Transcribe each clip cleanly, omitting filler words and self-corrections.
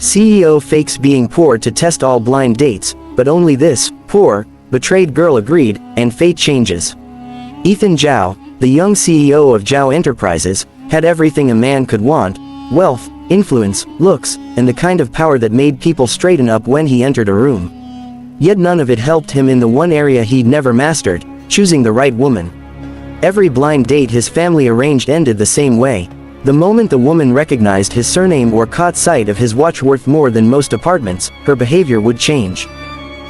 CEO fakes being poor to test all blind dates, but only this, poor, betrayed girl agreed, and fate changes. Ethan Zhao, the young CEO of Zhao Enterprises, had everything a man could want: wealth, influence, looks, and the kind of power that made people straighten up when he entered a room. Yet none of it helped him in the one area he'd never mastered: choosing the right woman. Every blind date his family arranged ended the same way. The moment the woman recognized his surname or caught sight of his watch worth more than most apartments, her behavior would change.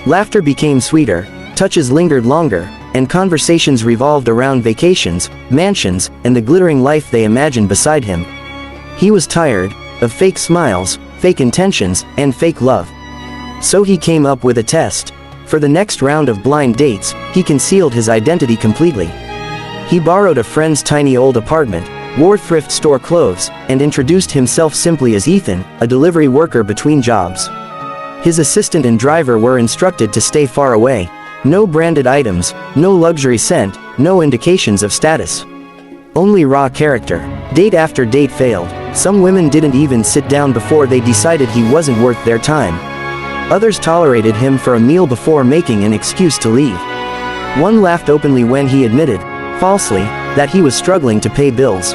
Laughter became sweeter, touches lingered longer, and conversations revolved around vacations, mansions, and the glittering life they imagined beside him. He was tired of fake smiles, fake intentions, and fake love. So he came up with a test. For the next round of blind dates, he concealed his identity completely. He borrowed a friend's tiny old apartment, wore thrift store clothes, and introduced himself simply as Ethan, a delivery worker between jobs. His assistant and driver were instructed to stay far away. No branded items, no luxury scent, no indications of status. Only raw character. Date after date failed. Some women didn't even sit down before they decided he wasn't worth their time. Others tolerated him for a meal before making an excuse to leave. One laughed openly when he admitted, falsely, that he was struggling to pay bills.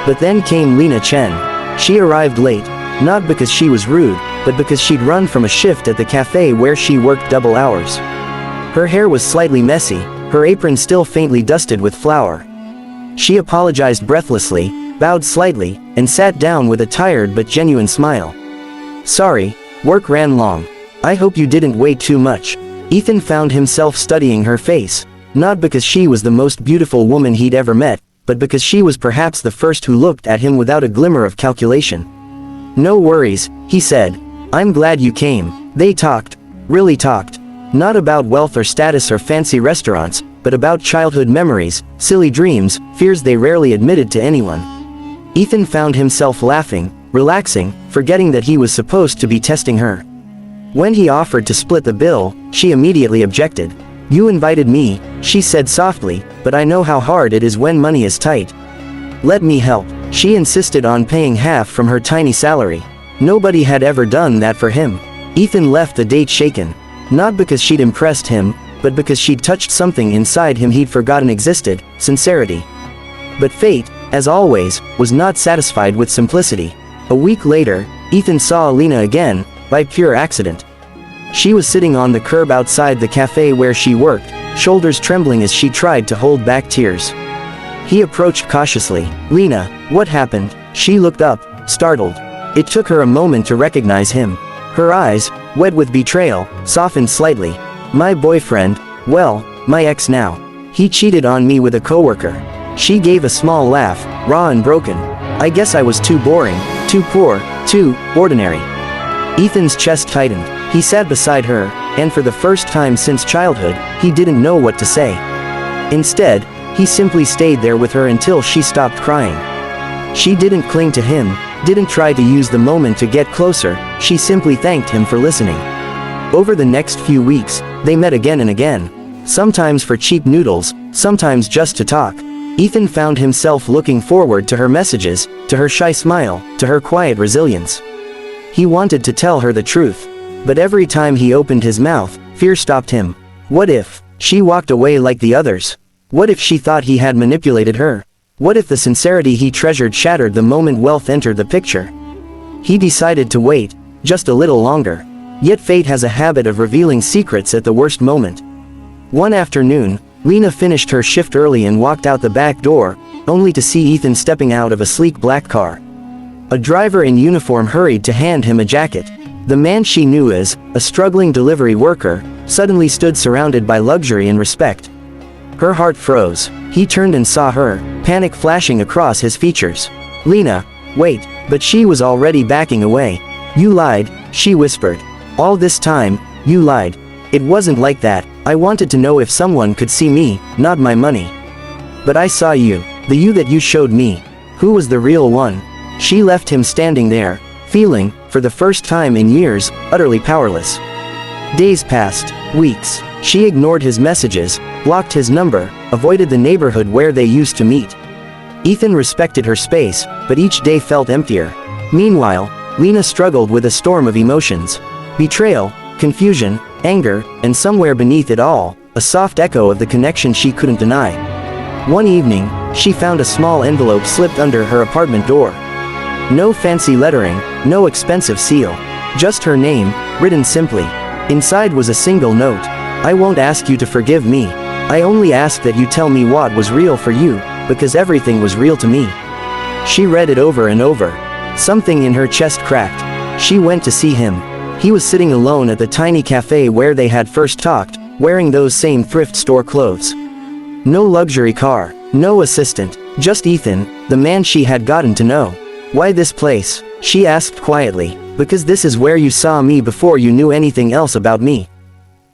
But then came Lena Chen. She arrived late, not because she was rude, but because she'd run from a shift at the cafe where she worked double hours. Her hair was slightly messy, her apron still faintly dusted with flour. She apologized breathlessly, bowed slightly, and sat down with a tired but genuine smile. Sorry, work ran long. I hope you didn't wait too much. Ethan found himself studying her face, not because she was the most beautiful woman he'd ever met, but because she was perhaps the first who looked at him without a glimmer of calculation. No worries, he said. I'm glad you came. They talked, really talked. Not about wealth or status or fancy restaurants, but about childhood memories, silly dreams, fears they rarely admitted to anyone. Ethan found himself laughing, relaxing, forgetting that he was supposed to be testing her. When he offered to split the bill, she immediately objected. You invited me, she said softly, but I know how hard it is when money is tight. Let me help. She insisted on paying half from her tiny salary. Nobody had ever done that for him. Ethan left the date shaken. Not because she'd impressed him, but because she'd touched something inside him he'd forgotten existed: sincerity. But fate, as always, was not satisfied with simplicity. A week later, Ethan saw Alina again, by pure accident. She was sitting on the curb outside the cafe where she worked, shoulders trembling as she tried to hold back tears. He approached cautiously. Lena, what happened? She looked up, startled. It took her a moment to recognize him. Her eyes, wet with betrayal, softened slightly. My boyfriend, well, my ex now. He cheated on me with a coworker. She gave a small laugh, raw and broken. I guess I was too boring, too poor, too ordinary. Ethan's chest tightened. He sat beside her, and for the first time since childhood, he didn't know what to say. Instead, he simply stayed there with her until she stopped crying. She didn't cling to him, didn't try to use the moment to get closer, she simply thanked him for listening. Over the next few weeks, they met again and again. Sometimes for cheap noodles, sometimes just to talk. Ethan found himself looking forward to her messages, to her shy smile, to her quiet resilience. He wanted to tell her the truth. But every time he opened his mouth, fear stopped him. What if she walked away like the others? What if she thought he had manipulated her? What if the sincerity he treasured shattered the moment wealth entered the picture? He decided to wait, just a little longer. Yet fate has a habit of revealing secrets at the worst moment. One afternoon, Lena finished her shift early and walked out the back door, only to see Ethan stepping out of a sleek black car. A driver in uniform hurried to hand him a jacket. The man she knew as a struggling delivery worker suddenly stood surrounded by luxury and respect. Her heart froze. He turned and saw her, panic flashing across his features. Lena, wait, but she was already backing away. You lied, she whispered. All this time, you lied. It wasn't like that. I wanted to know if someone could see me, not my money. But I saw you, the you that you showed me. Who was the real one? She left him standing there, feeling, for the first time in years, utterly powerless. Days passed, weeks. She ignored his messages, blocked his number, avoided the neighborhood where they used to meet. Ethan respected her space, but each day felt emptier. Meanwhile, Lena struggled with a storm of emotions. Betrayal, confusion, anger, and somewhere beneath it all, a soft echo of the connection she couldn't deny. One evening, she found a small envelope slipped under her apartment door. No fancy lettering, no expensive seal. Just her name, written simply. Inside was a single note. I won't ask you to forgive me. I only ask that you tell me what was real for you, because everything was real to me. She read it over and over. Something in her chest cracked. She went to see him. He was sitting alone at the tiny cafe where they had first talked, wearing those same thrift store clothes. No luxury car, no assistant, just Ethan, the man she had gotten to know. Why this place? She asked quietly. Because this is where you saw me before you knew anything else about me.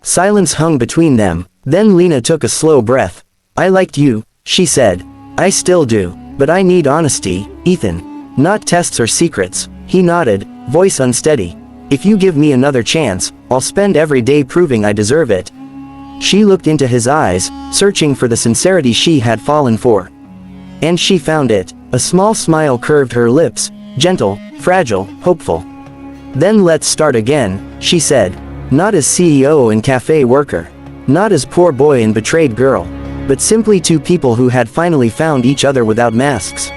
Silence hung between them, then Lena took a slow breath. I liked you, she said. I still do, but I need honesty, Ethan. Not tests or secrets. He nodded, voice unsteady. If you give me another chance, I'll spend every day proving I deserve it. She looked into his eyes, searching for the sincerity she had fallen for. And she found it. A small smile curved her lips, gentle, fragile, hopeful. Then let's start again, she said. Not as CEO and cafe worker. Not as poor boy and betrayed girl. But simply two people who had finally found each other without masks.